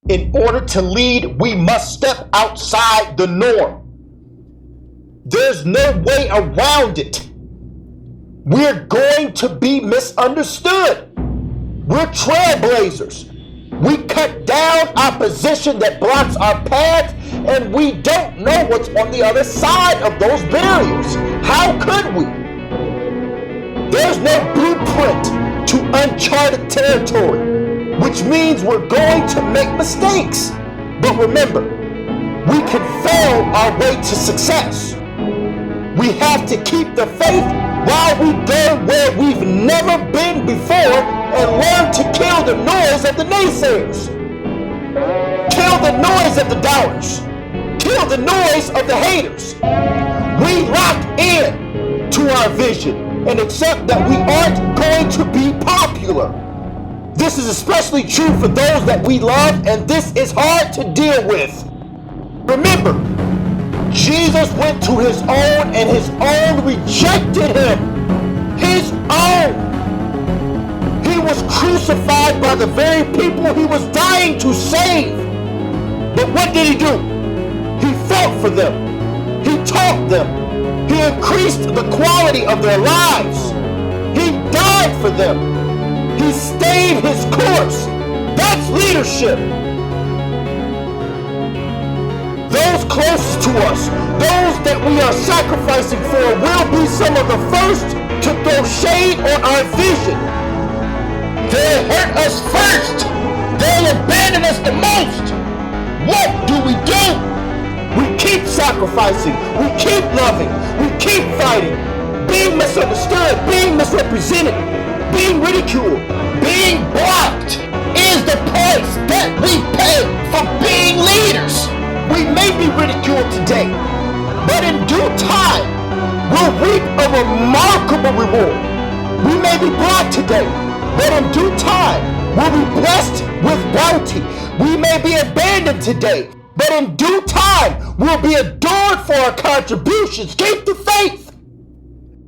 In order to lead, we must step outside the norm. There's no way around it. We're going to be misunderstood. We're trailblazers. We cut down opposition that blocks our path, and we don't know what's on the other side of those barriers. How could we? There's no blueprint to uncharted territory, which means we're going to make mistakes. But remember, we can fail our way to success. We have to keep the faith while we go where we've never been before and learn to kill the noise of the naysayers. Kill the noise of the doubters. Kill the noise of the haters. We lock in to our vision and accept that we aren't going to be popular. This is especially true for those that we love, and this is hard to deal with. Remember, Jesus went to his own, and his own rejected him. His own. He was crucified by the very people he was dying to save. But what did he do? He fought for them. He taught them. He increased the quality of their lives. He died for them. He stayed his course. That's leadership. Those closest to us, those that we are sacrificing for, will be some of the first to throw shade on our vision. They'll hurt us first. They'll abandon us the most. What do? We keep sacrificing. We keep loving. We keep fighting. Being misunderstood, being misrepresented, being ridiculed, being blocked is the price that we pay for being leaders. We may be ridiculed today, but in due time, we'll reap a remarkable reward. We may be blocked today, but in due time, we'll be blessed with bounty. We may be abandoned today, but in due time, we'll be adored for our contributions. Keep the faith.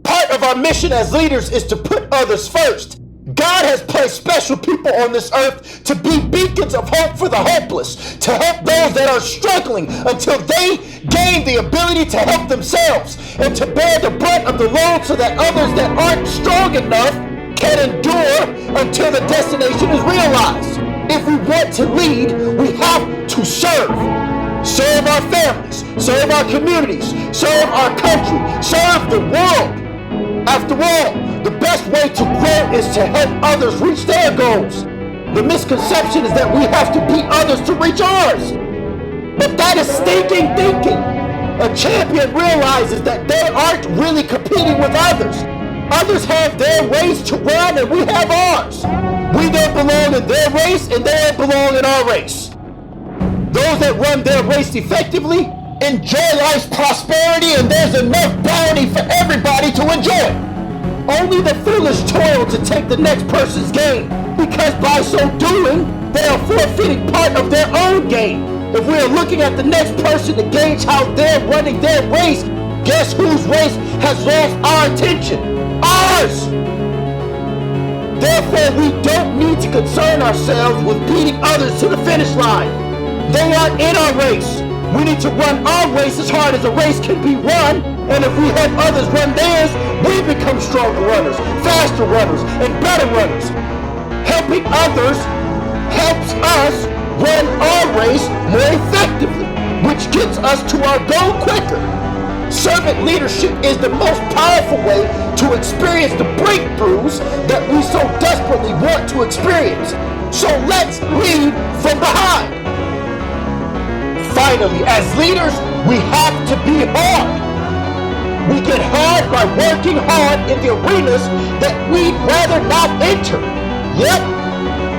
Part of our mission as leaders is to put others first. God has placed special people on this earth to be beacons of hope for the hopeless, to help those that are struggling until they gain the ability to help themselves, and to bear the brunt of the load so that others that aren't strong enough can endure until the destination is realized. If we want to lead, we have to serve. Serve our families, serve our communities, serve our country, serve the world. After all, the best way to grow is to help others reach their goals. The misconception is that we have to beat others to reach ours. But that is stinking thinking. A champion realizes that they aren't really competing with others. Others have their race to run and we have ours. We don't belong in their race and they don't belong in our race. Those that run their race effectively enjoy life's prosperity, and there's enough bounty for everybody to enjoy. Only the foolish toil to take the next person's gain, because by so doing, they are forfeiting part of their own gain. If we are looking at the next person to gauge how they're running their race, guess whose race has lost our attention? Ours! Therefore, we don't need to concern ourselves with beating others to the finish line. They aren't in our race. We need to run our race as hard as a race can be run, and if we help others run theirs, we become stronger runners, faster runners, and better runners. Helping others helps us run our race more effectively, which gets us to our goal quicker. Servant leadership is the most powerful way to experience the breakthroughs that we so desperately want to experience. So let's lead from behind. Finally, as leaders, we have to be hard. We get hard by working hard in the arenas that we'd rather not enter. Yep,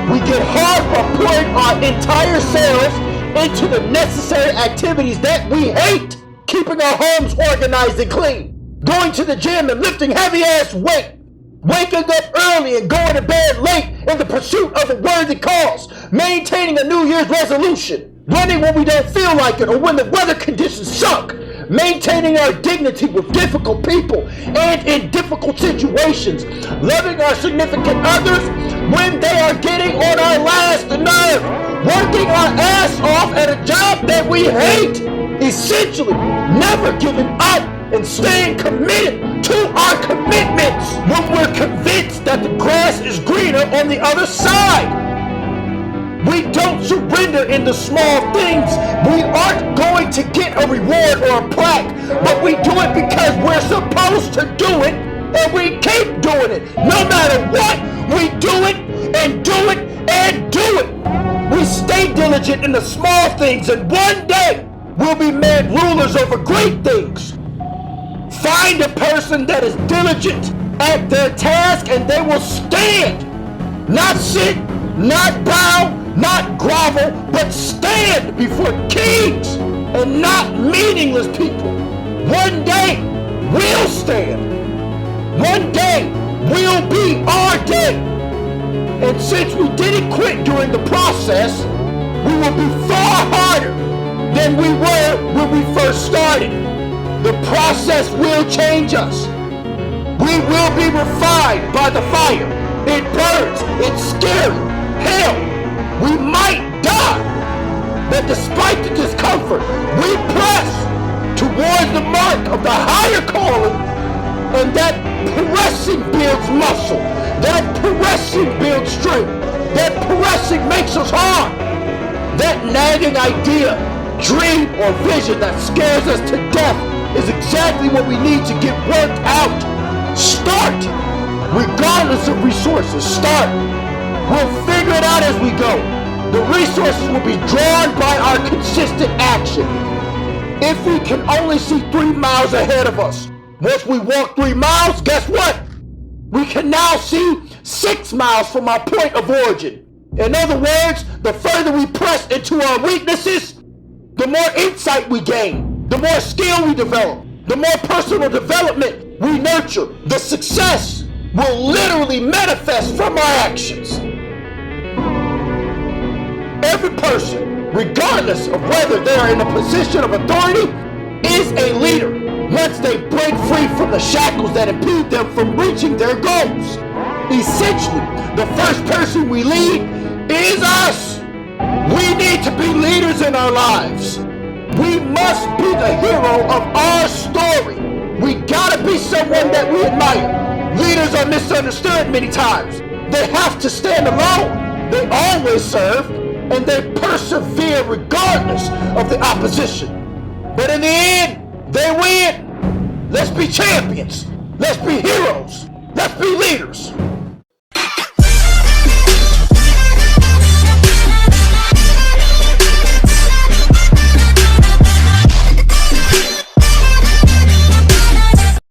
we get hard by pouring our entire selves into the necessary activities that we hate. Keeping our homes organized and clean. Going to the gym and lifting heavy-ass weight. Waking up early and going to bed late in the pursuit of a worthy cause. Maintaining a New Year's resolution. Running when we don't feel like it or when the weather conditions suck. Maintaining our dignity with difficult people and in difficult situations. Loving our significant others when they are getting on our last nerve, working our ass off at a job that we hate, essentially never giving up and staying committed to our commitments when we're convinced that the grass is greener on the other side. We don't surrender in the small things. We aren't going to get a reward or a plaque, but we do it because we're supposed to do it, and we keep doing it. No matter what, we do it and do it and do it. We stay diligent in the small things, and one day we'll be made rulers over great things. Find a person that is diligent at their task, and they will stand. Not sit, not bow, not grovel, but stand before kings and not meaningless people. One day, we'll stand. One day, will be our day. And since we didn't quit during the process, we will be far harder than we were when we first started. The process will change us. We will be refined by the fire. It burns. It's scary. Hell, we might die. But despite the discomfort, we press towards the mark of the higher calling, and that pressing builds muscle. That pressing builds strength. That pressing makes us hard. That nagging idea, dream, or vision that scares us to death is exactly what we need to get worked out. Start. Regardless of resources, start. We'll figure it out as we go. The resources will be drawn by our consistent action. If we can only see 3 miles ahead of us, once we walk 3 miles, guess what? We can now see 6 miles from our point of origin. In other words, the further we press into our weaknesses, the more insight we gain, the more skill we develop, the more personal development we nurture. The success will literally manifest from our actions. Every person, regardless of whether they are in a position of authority, is a leader once they break free from the shackles that impede them from reaching their goals. Essentially, the first person we lead is us. We need to be leaders in our lives. We must be the hero of our story. We gotta be someone that we admire. Leaders are misunderstood many times. They have to stand alone. They always serve, and they persevere regardless of the opposition. But in the end, they win. Let's be champions. Let's be heroes. Let's be leaders.